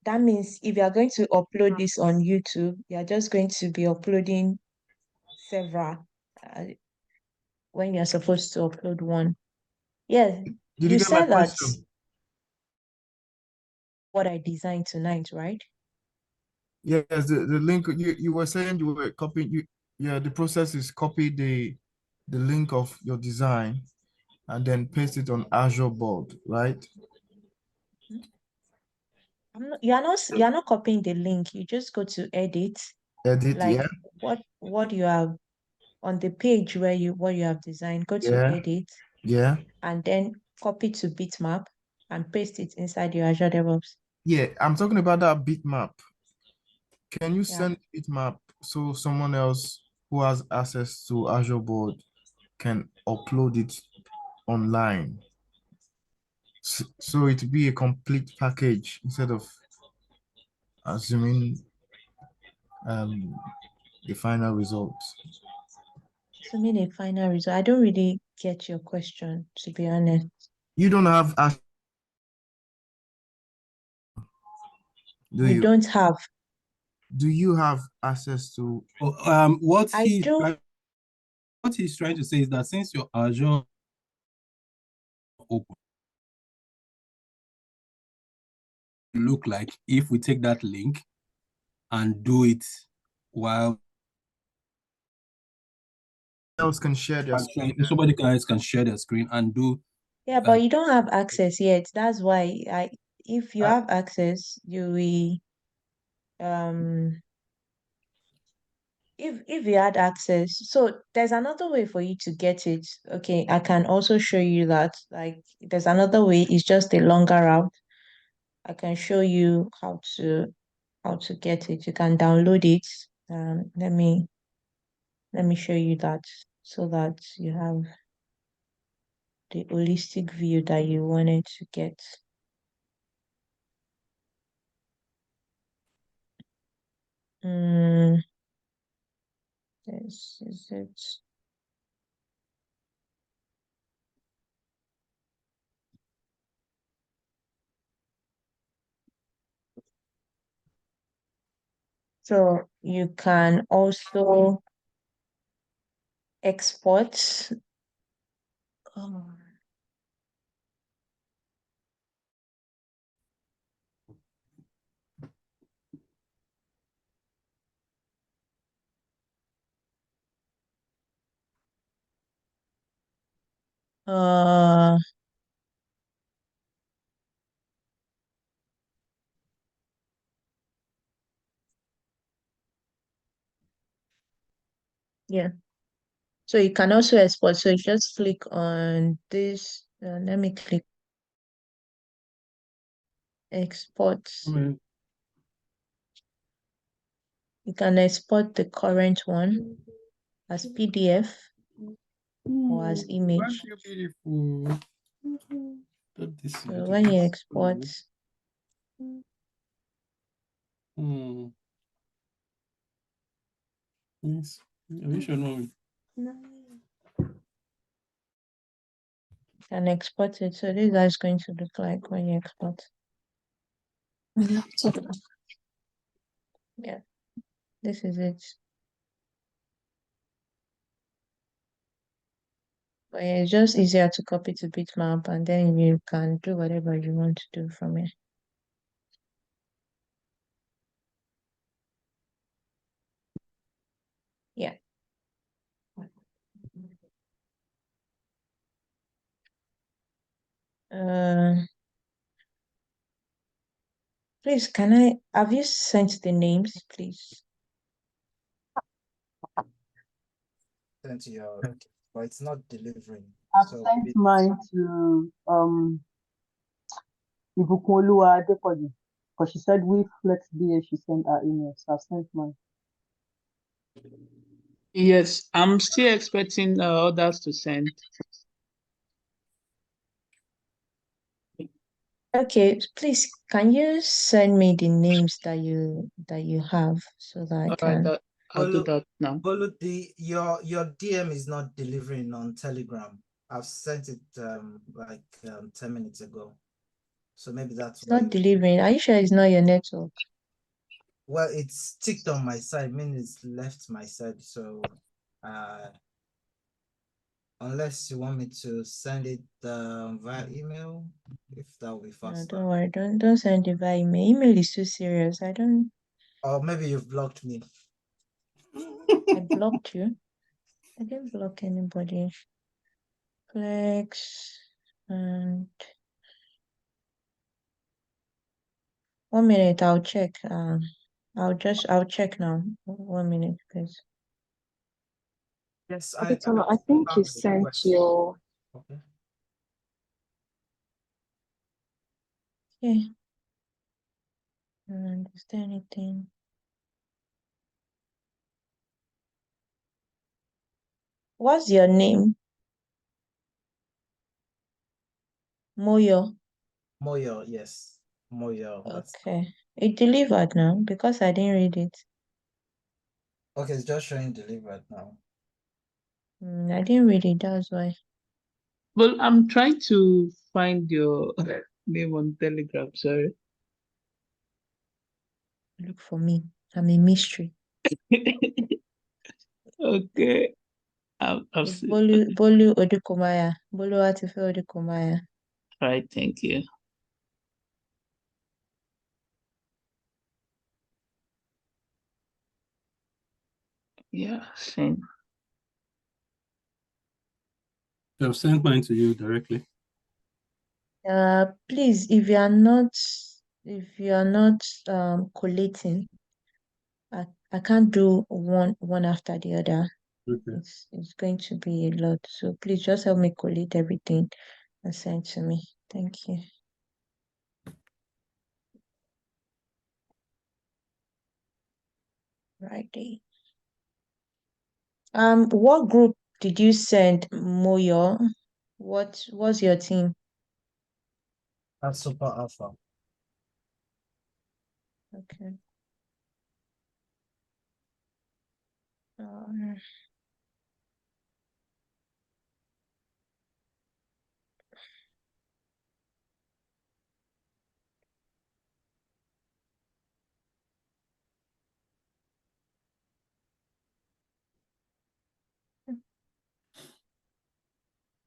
that means if you are going to upload this on YouTube, you are just going to be uploading several when you're supposed to upload one. Yeah, Did you you get my said that question? what I designed tonight, right? Yes, the link you were saying you were copying yeah, the process is copy the link of your design and then paste it on Azure board, right? You're not copying the link. You just go to edit, Edit, like yeah, what you have on the page where what you have designed, go to yeah, edit yeah. and then copy to bitmap and paste it inside your Azure DevOps. Yeah, I'm talking about that bitmap. Can you Yeah. send bitmap so someone else who has access to Azure board can upload it online? So it be a complete package instead of assuming um the final result. So mean a final result. I don't really get your question, to be honest. You don't have access, do We you? don't have. Do you have access to? What I do. he's trying to say is that since your Azure open, look like if we take that link and do it while Else can share their screen. somebody else can share their screen and do Yeah, but like you don't have access yet. That's why if you I, have access, you will if you had access, so there's another way for you to get it. Okay, I can also show you that. Like there's another way, it's just a longer route. I can show you how to get it. You can download it. Let me show you that so that you have the holistic view that you wanted to get. This is it. So you can also export. Oh. Uh, yeah. So you can also export. So you just click on this. Let me click export. You can export the current one as PDF or as image. you're beautiful. So when you export, Yes. You should know. you can export it. So this is how it's going to look like when you export. Yeah, this is it. But yeah, it's just easier to copy to bitmap and then you can do whatever you want to do from it. Yeah. Please, have you sent the names, please? Sent you, but it's not delivering. I've sent mine to Ibukunoluwa Adepoju, because she said with Flex BA she sent her email, so I've sent mine. Yes, I'm still expecting others to send. Okay, please, can you send me the names that you have so that I can? I'll do that now. Bolu, your DM is not delivering on Telegram. I've sent it like 10 minutes ago. So maybe that's It's why. not delivering. Are you sure it's not your network? Well, it's ticked on my side, meaning it's left my side. So unless you want me to send it via email, if that will be No, faster. don't worry. Don't send it via email. Email is too serious. I don't. Or maybe you've blocked me. I blocked you. I didn't block anybody. Flex and 1 minute. I'll check. I'll check now. 1 minute, please. Yes, Okay, Tolo, I think you found the sent request. your. Okay. Yeah. I don't understand anything. What's your name? Moyo. Moyo, yes. Moyo. That's Okay. It delivered now because I didn't read it. okay, it's just showing delivered now. I didn't read it, that's why. Well, I'm trying to find your name on Telegram, sorry. Look for me. I'm a mystery. Okay. I've It's seen. Bolu Odukomaya. Bolu Atife Odukomaya. Right, thank you. Yeah, same. I've sent mine to you directly. Please, if you are not collating, I can't do one after the other. Okay. It's going to be a lot. So please just help me collate everything and send to me. Thank you. Friday. What group did you send, Moyo? What was your team? That's super alpha. Okay.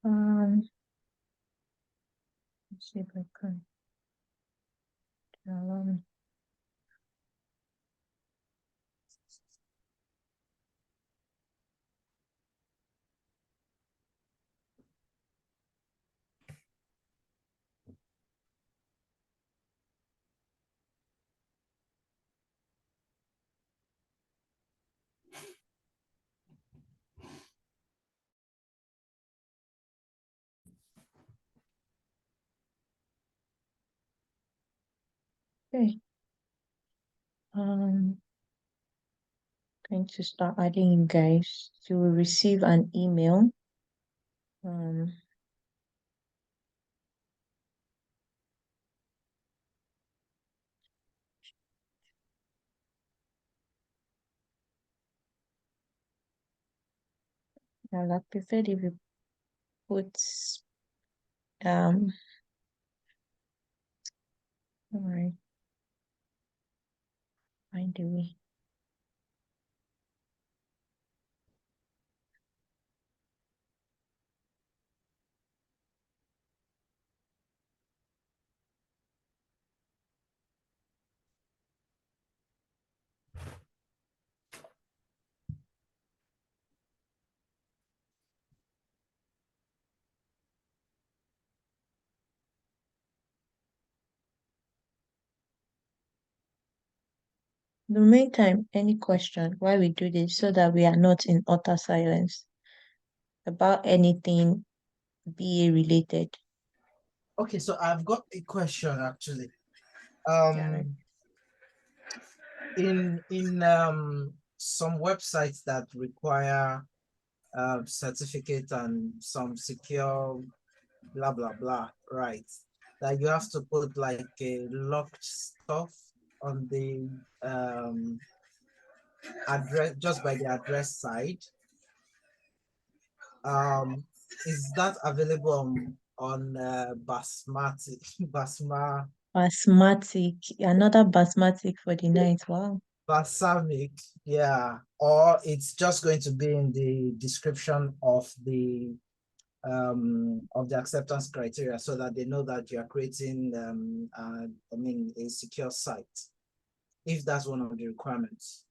Um, let's see if I can. Um, okay. Going to start adding you guys. You will receive an email. I'll like prefer if you put all right, find the way. In the meantime, any question why we do this so that we are not in utter silence about anything BA related. Okay, so I've got a question actually. Yeah. In some websites that require certificate and some secure blah blah blah, right? That you have to put like a locked stuff on the address just by the address side. Is that available on basmati, Basmatic, another basmatic for the night. Wow. balsamic, yeah, or it's just going to be in the description of the acceptance criteria so that they know that you are creating a secure site, if that's one of the requirements.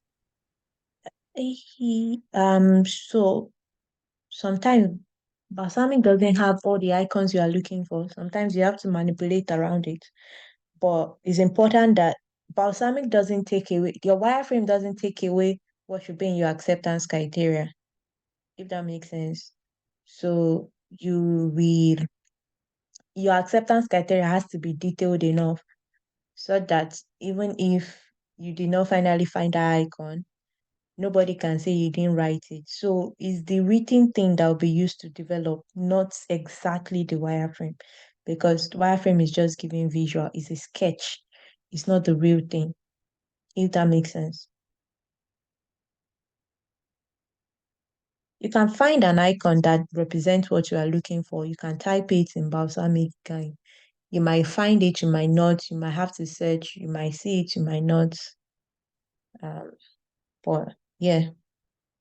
So sometimes balsamic doesn't have all the icons you are looking for. Sometimes you have to manipulate around it. But it's important that balsamic doesn't take away, your wireframe doesn't take away what should be in your acceptance criteria, if that makes sense. So your acceptance criteria has to be detailed enough so that even if you did not finally find that icon, nobody can say you didn't write it. So it's the written thing that will be used to develop, not exactly the wireframe, because the wireframe is just giving visual, it's a sketch, it's not the real thing, if that makes sense. You can find an icon that represents what you are looking for. You can type it in balsamic. You might find it, you might not, you might have to search, you might see it, you might not. But yeah,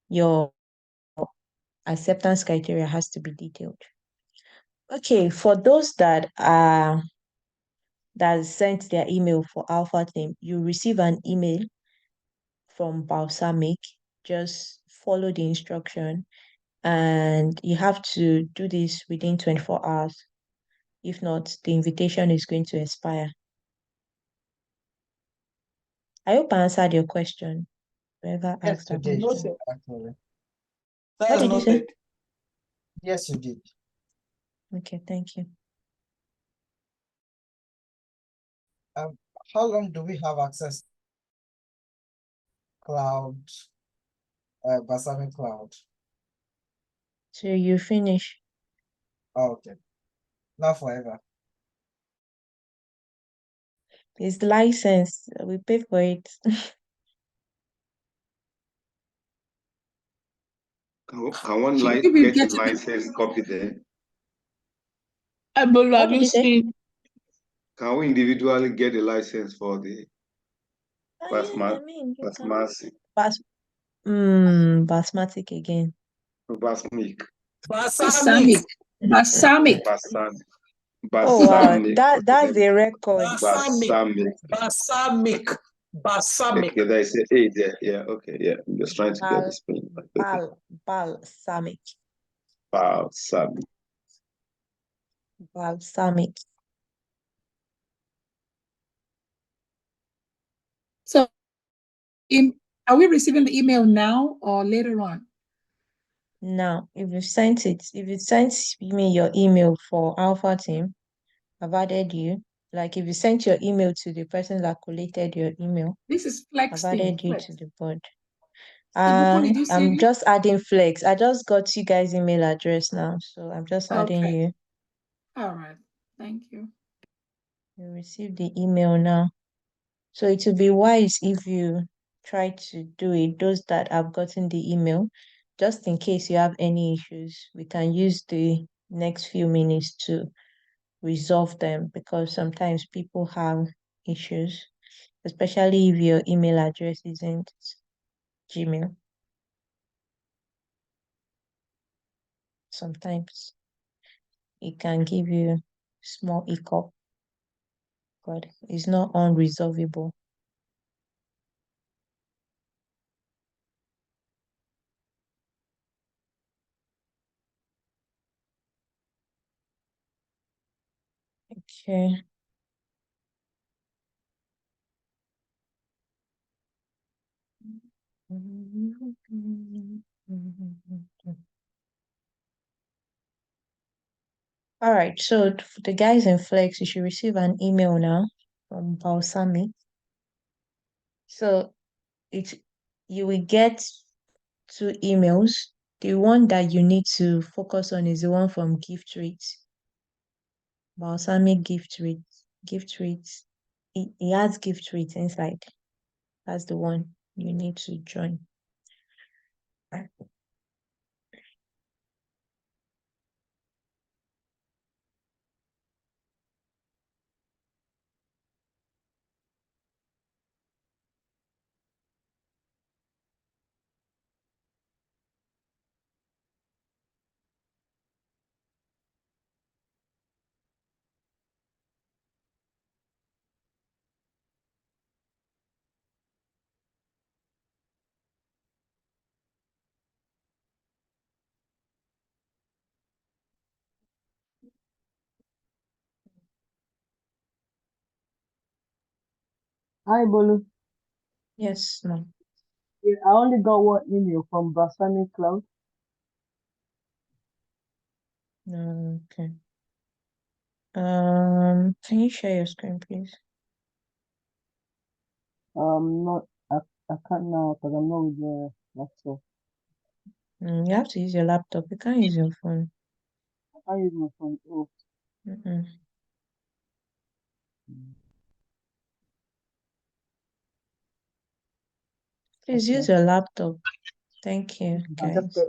your acceptance criteria has to be detailed. Okay, for those that sent their email for Alpha Team, you receive an email from Balsamic. Just follow the instruction, and you have to do this within 24 hours. If not, the invitation is going to expire. I hope I answered your question. Whoever Yes, asked you that did. question. Actually. What did you say? Yes, you did. Okay, thank you. How long do we have access to cloud, Balsamic cloud? So you finish. Oh, okay. Not forever. It's licensed. We pay for it. Can one If get you a get it, license copy then? Ebola, What did you say? saying Can we individually get a license for the Yeah, I mean, you can. basmati, Basmatic again. basmic, balsamic, balsamic, basam, Oh wow, basamic? that's a record. Basamic. Balsamic. Okay, there is a A there. Yeah, okay, yeah. I'm just trying to get the Bal spelling. Okay, balsamic. basamic. Balsamic. So are we receiving the email now or later on? Now, if you sent me your email for Alpha Team, I've added you. Like if you sent your email to the person that collated your email, This is I've Flex team. added you Flex. to the board. Ibukun, did you see I'm me? just adding Flex. I just got you guys' email address now, so I'm just adding Okay. you. All right. Thank you. You received the email now. So it would be wise if you try to do it, those that have gotten the email, just in case you have any issues, we can use the next few minutes to resolve them because sometimes people have issues, especially if your email address isn't Gmail. Sometimes it can give you small hiccup, but it's not unresolvable. Okay. All right, so the guys in Flex, you should receive an email now from Balsami. So you will get two emails. The one that you need to focus on is the one from Gift Rates. Balsamic Gift Rates. Gift Rates. It has Gift Rates inside. That's the one you need to join. Hi, Bolu. Yes, ma'am. Yeah, I only got one email from Basani Cloud. Okay. Can you share your screen, please? Not, I can't now because I'm not with the laptop. You have to use your laptop. You can't use your phone. I use my phone. Oh, Please use okay. your laptop. Thank you, I just guys.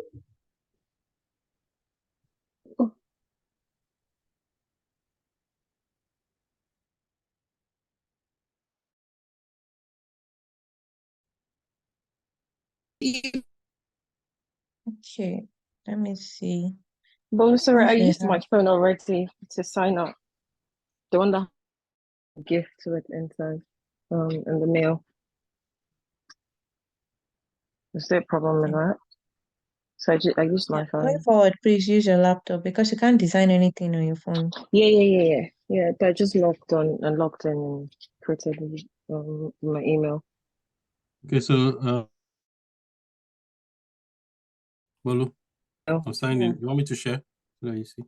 Okay, let me see. But sorry, I If you used my have, phone already to sign up. The one that gift to it inside, in the mail. Is there a problem with okay. that? So I used Yeah, my going phone. forward, please use your laptop because you can't design anything on your phone. Yeah. But I just logged on and logged in and created my email. Okay, so Bolu, Oh, I'm signed Yeah. in. You want me to share? So that you see.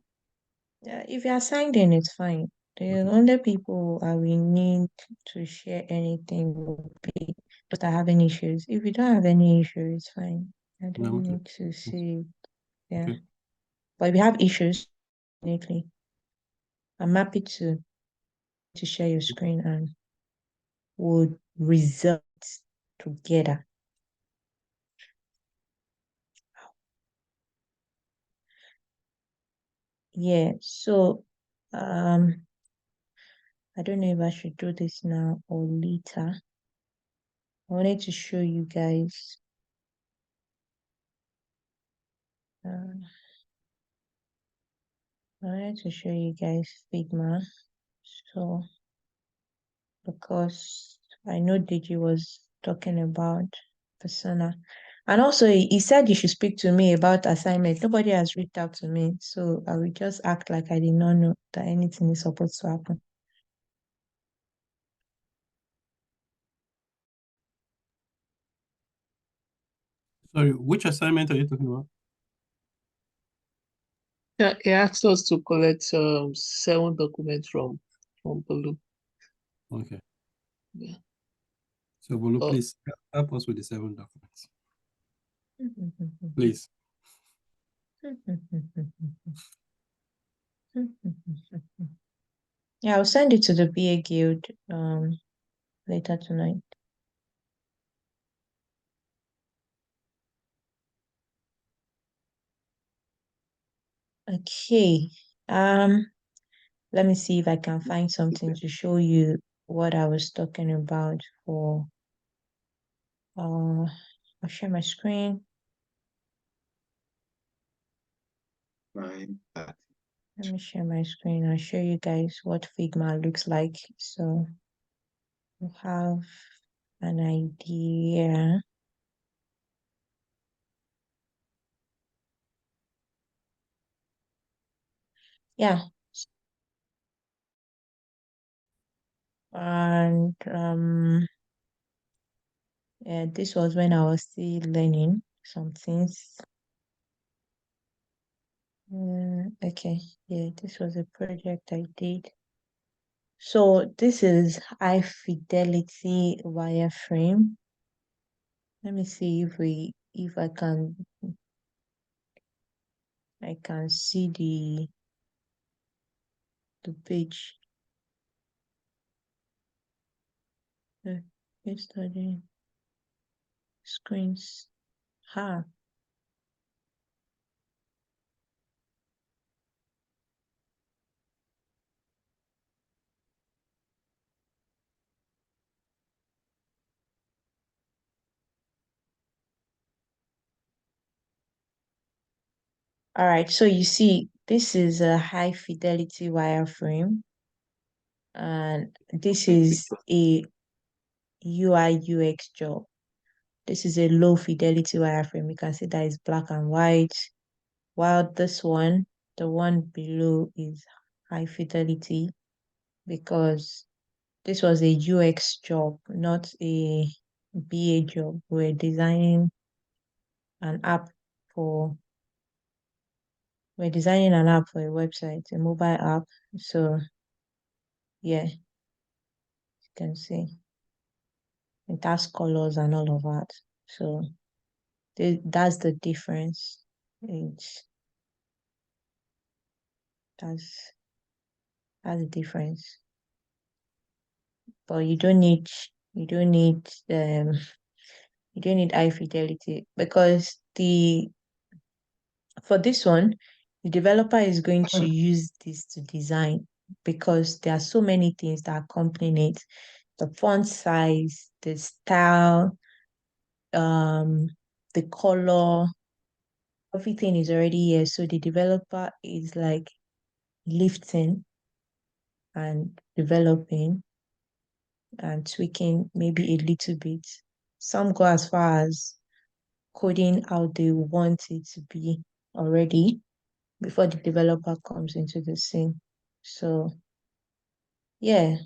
Yeah, if you are signed in, it's fine. The Okay. only people I will need to share anything will be but I having issues. If you don't have any issues, it's fine. I No, I'm don't okay. need to see. Yeah. Okay. But if you have issues, definitely, I'm happy to share your screen and we'll result together. Yeah, so I don't know if I should do this now or later. I wanted to show you guys I wanted to show you guys Figma. So because I know Digi was talking about persona. And also he said you should speak to me about assignment. Nobody has reached out to me. So I will just act like I did not know that anything is supposed to happen. Sorry, which assignment are you talking about? Yeah, he asked us to collect 7 documents from Bolu. Okay. Yeah. So Bolu, Oh, please help us with the 7 documents. Please. Yeah, I'll send it to the BA Guild later tonight. Okay. Let me see if I can find something to show you what I was talking about for I'll share my screen. Fine. Let me share my screen. I'll show you guys what Figma looks like. So you have an idea. Yeah. And yeah, this was when I was still learning some things. Okay, yeah, this was a project I did. So this is high fidelity wireframe. Let me see if I can see the page. Yesterday screens. Ha. All right, so you see, this is a high fidelity wireframe, and this is a UI UX job. This is a low fidelity wireframe. You can see that it's black and white, while this one, the one below, is high fidelity because this was a UX job, not a BA job. We're designing an app for a website, a mobile app. So yeah, you can see it has colors and all of that. So that's the difference. That's the difference. But you don't need high fidelity, because for this one, the developer is going to use this to design, because there are so many things that accompany it. The font size, the style, the color, everything is already here. So the developer is like lifting and developing and tweaking maybe a little bit. Some go as far as coding how they want it to be already before the developer comes into the scene. So yeah,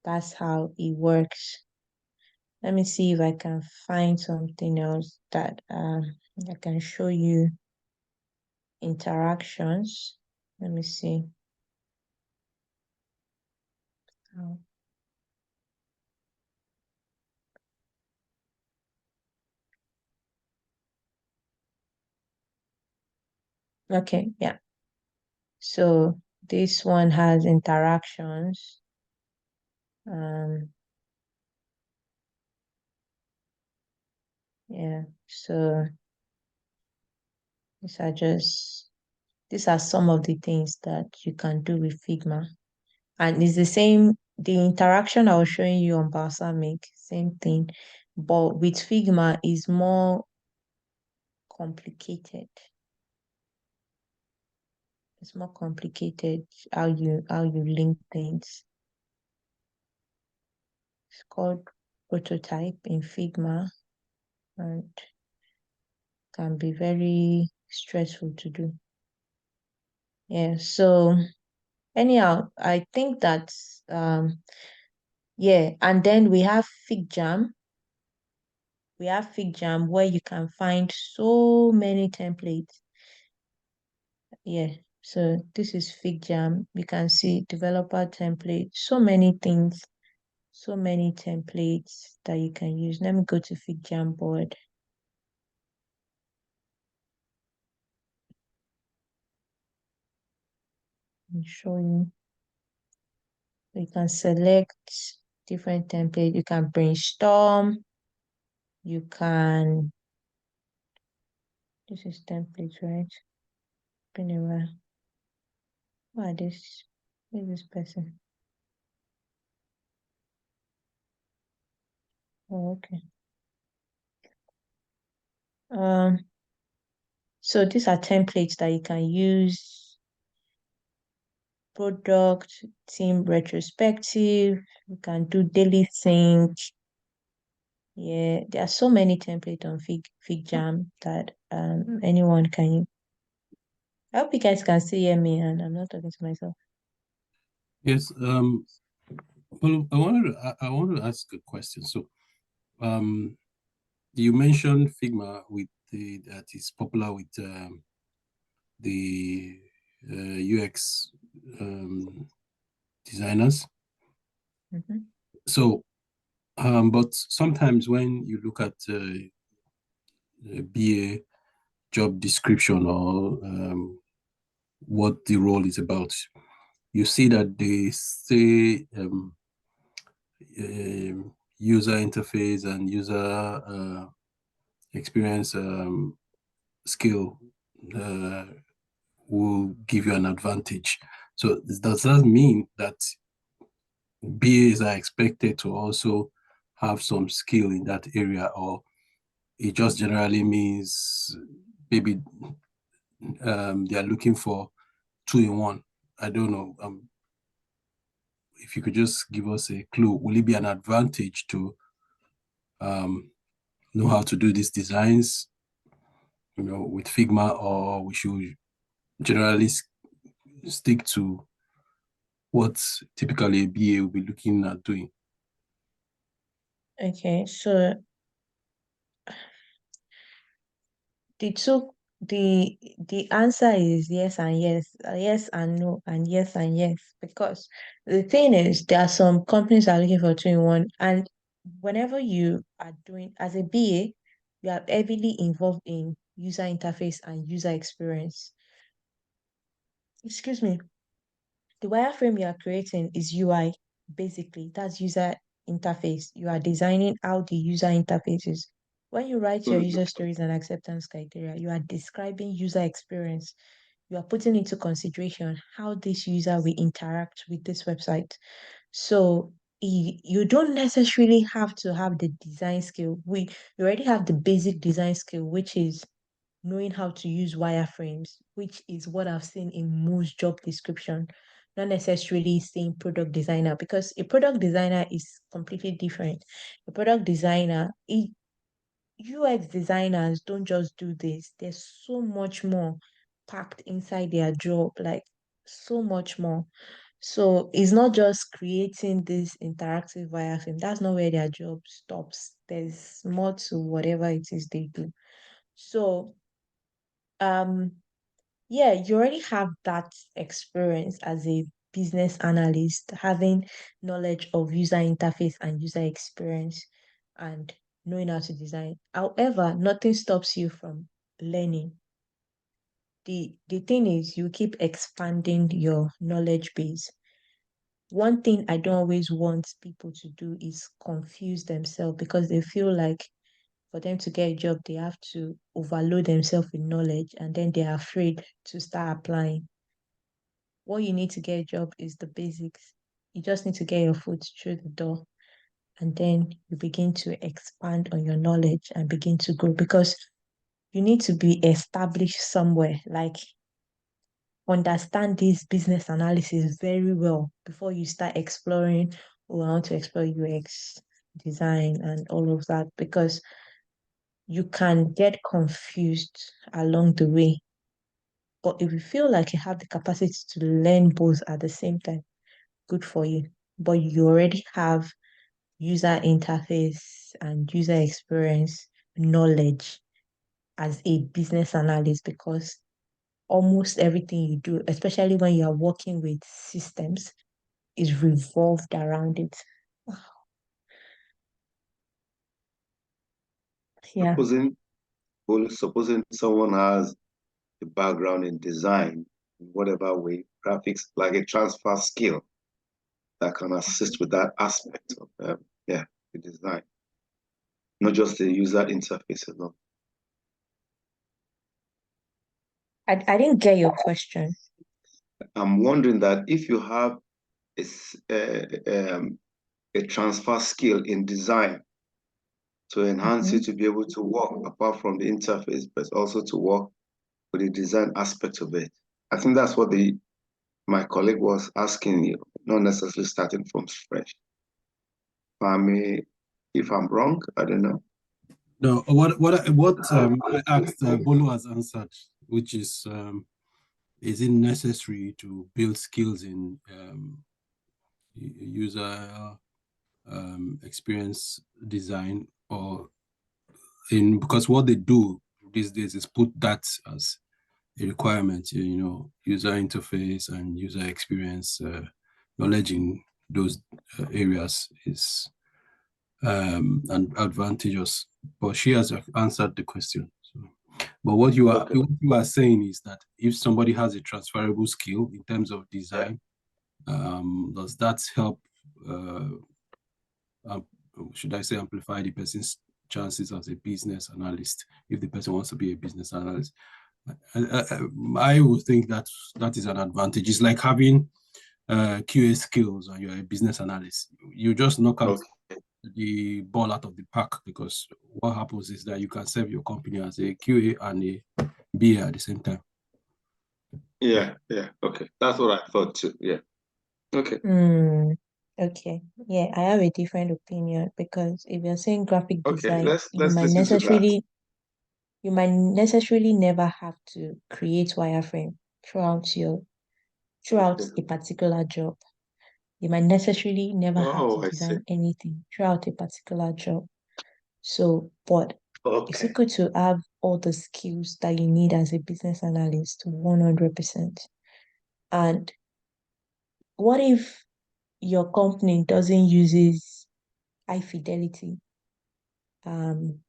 that's how it works. Let me see if I can find something else that I can show you. Interactions. Let me see. Oh. Okay, yeah. So this one has interactions. Yeah, so these are some of the things that you can do with Figma. And it's the same, the interaction I was showing you on Balsamic, same thing. But with Figma is more complicated. It's more complicated how you link things. It's called prototype in Figma and can be very stressful to do. Yeah, so anyhow, I think that's yeah, and then we have FigJam. We have FigJam where you can find so many templates. Yeah, so this is FigJam. You can see developer template, so many things, so many templates that you can use. Let me go to FigJam board. I'll show you. You can select different templates. You can brainstorm. You can, this is template, right? Been a while. What is this person? Oh, okay. So these are templates that you can use. Product, team retrospective, you can do daily sync. Yeah, there are so many templates on FigJam that anyone can use. I hope you guys can still hear me and I'm not talking to myself. Yes. Well, I want to ask a question. So, you mentioned Figma that is popular with the UX designers. Mm-hmm. So, but sometimes when you look at BA job description or what the role is about, you see that they say user interface and user experience skill will give you an advantage. So does that mean that BAs are expected to also have some skill in that area, or it just generally means maybe they are looking for two-in-one? I don't know. If you could just give us a clue, will it be an advantage to know how to do these designs, with Figma, or we should generally stick to what typically a BA will be looking at doing. Okay, so the answer is yes and yes, yes and no, and yes and yes. Because the thing is, there are some companies that are looking for 2-in-1, and whenever you are doing as a BA, you are heavily involved in user interface and user experience. Excuse me. The wireframe you are creating is UI, basically. That's user interface. You are designing how the user interface is. When you write your user stories and acceptance criteria, you are describing user experience. You are putting into consideration how this user will interact with this website. So you don't necessarily have to have the design skill. You already have the basic design skill, which is knowing how to use wireframes, which is what I've seen in most job description, not necessarily saying product designer, because a product designer is completely different. A product designer, UX designers don't just do this. There's so much more packed inside their job, like so much more. So it's not just creating this interactive wireframe. That's not where their job stops. There's more to whatever it is they do. So um yeah, you already have that experience as a business analyst, having knowledge of user interface and user experience and knowing how to design. However, nothing stops you from learning. The thing is, you keep expanding your knowledge base. One thing I don't always want people to do is confuse themselves, because they feel like for them to get a job, they have to overload themselves with knowledge, and then they're afraid to start applying. What you need to get a job is the basics. You just need to get your foot through the door, and then you begin to expand on your knowledge and begin to grow, because you need to be established somewhere, like understand this business analysis very well before you start exploring, oh, I want to explore UX design and all of that, because you can get confused along the way. But if you feel like you have the capacity to learn both at the same time, good for you. But you already have user interface and user experience knowledge as a business analyst, because almost everything you do, especially when you are working with systems, is revolved around it. Yeah. Supposing someone has a background in design, in whatever way, graphics, like a transfer skill that can assist with that aspect of the design, not just the user interface alone. I didn't get your question. I'm wondering that if you have a transfer skill in design to enhance it to be able to work apart from the interface, but also to work with the design aspect of it. I think that's what my colleague was asking you, not necessarily starting from scratch. If I'm wrong, I don't know. No, what I asked, Bolo has answered, which is it necessary to build skills in user experience design, or because what they do these days is put that as a requirement, user interface and user experience knowledge in those areas is and advantageous. But she has answered the question. So, but what you are saying is that if somebody has a transferable skill in terms of design, does that help? Should I say amplify the person's chances as a business analyst if the person wants to be a business analyst? I would think that is an advantage. It's like having QA skills and you're a business analyst. You just knock out the ball out of the park, because what happens is that you can serve your company as a QA and a BA at the same time. Yeah. Okay. That's what I thought too. Yeah. Okay. Okay. Yeah, I have a different opinion, because if you're saying graphic design, let's listen to that. You might necessarily never have to create wireframe throughout a particular job. You might necessarily never have Oh, to I see. design anything throughout a particular job. So, but it's Okay. good to have all the skills that you need as a business analyst 100%. And what if your company doesn't uses high fidelity um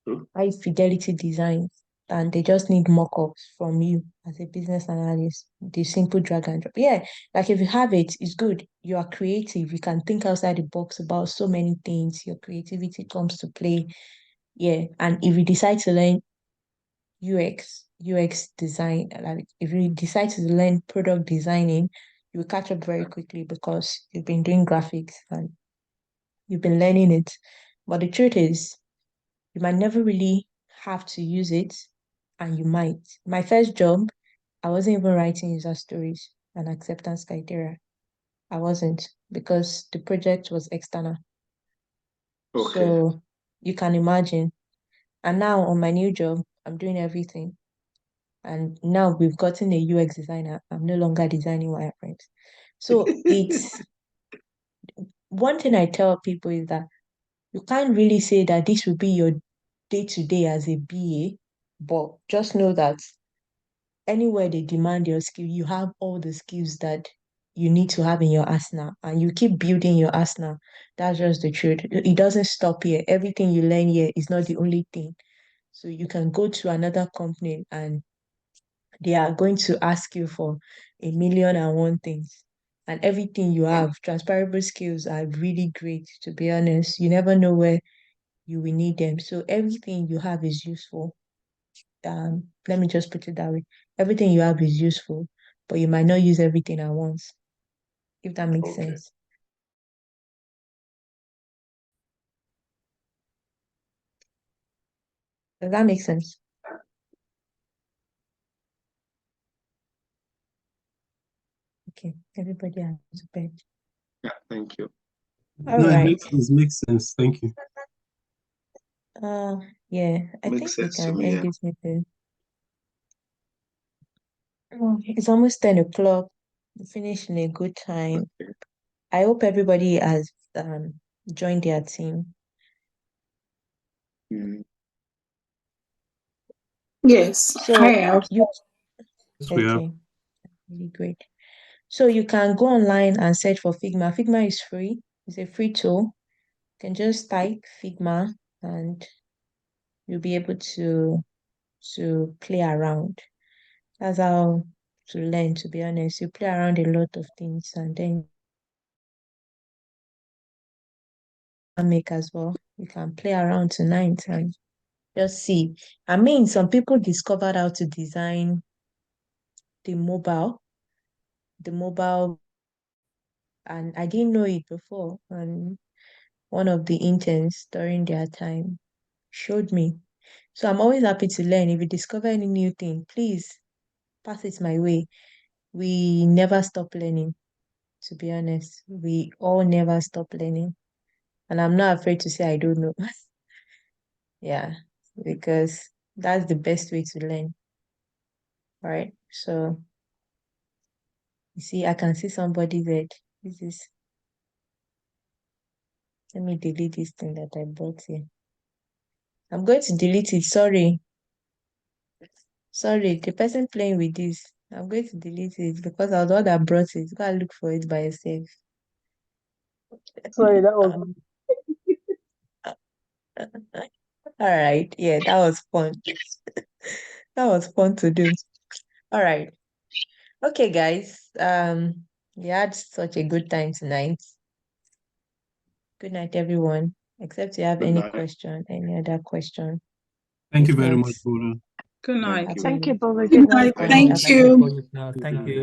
True. high fidelity designs, and they just need mock-ups from you as a business analyst, the simple drag and drop? Yeah, like if you have it, it's good. You are creative, you can think outside the box about so many things, your creativity comes to play. Yeah, and if you decide to learn UX design, like if you decide to learn product designing, you will catch up very quickly because you've been doing graphics and you've been learning it. But the truth is, you might never really have to use it, and you might. My first job, I wasn't even writing user stories and acceptance criteria. I wasn't, because the project was external. Okay. So you can imagine. And now on my new job, I'm doing everything. And now we've gotten a UX designer. I'm no longer designing wireframes. So it's one thing I tell people is that you can't really say that this will be your day to day as a BA, but just know that anywhere they demand your skill, you have all the skills that you need to have in your arsenal, and you keep building your arsenal. That's just the truth. It doesn't stop here. Everything you learn here is not the only thing. So you can go to another company and they are going to ask you for 1,000,001 things. And everything you have, transferable skills are really great, to be honest. You never know where you will need them. So everything you have is useful. Let me just put it that way. Everything you have is useful, but you might not use everything at once, if that makes Okay. sense. Does that make sense? Okay, everybody has to bed. Yeah, thank you. All No, right. it makes sense. Thank you. Yeah, I Makes think we sense to can me. end Yeah. this meeting. It's almost 10 o'clock. We finished in a good time. Okay. I hope everybody has joined their team. Mm. Yes, So I have. you Yes, we have. okay, really great. So you can go online and search for Figma. Figma is free. It's a free tool. You can just type Figma and you'll be able to play around. That's how to learn, to be honest. You play around a lot of things and then make as well. You can play around tonight and just see. I mean, some people discovered how to design the mobile, and I didn't know it before. And one of the interns during their time showed me. So I'm always happy to learn. If you discover any new thing, please pass it my way. We never stop learning, to be honest. We all never stop learning. And I'm not afraid to say I don't know. Yeah, because that's the best way to learn. Right? So you see, I can see somebody that let me delete this thing that I brought here. I'm going to delete it. Sorry, the person playing with this. I'm going to delete it because I was the one that brought it. Go and look for it by yourself. Sorry, that was me. All right. Yeah, that was fun. That was fun to do. All right. Okay, guys. We had such a good time tonight. Good night, everyone. Except you have Good any night. any other question. Thank you If very not, much, Bola. Good night. Thank you. Thank you, Bobby. Good Good night. night. all right, Thank have a you. good Thank you.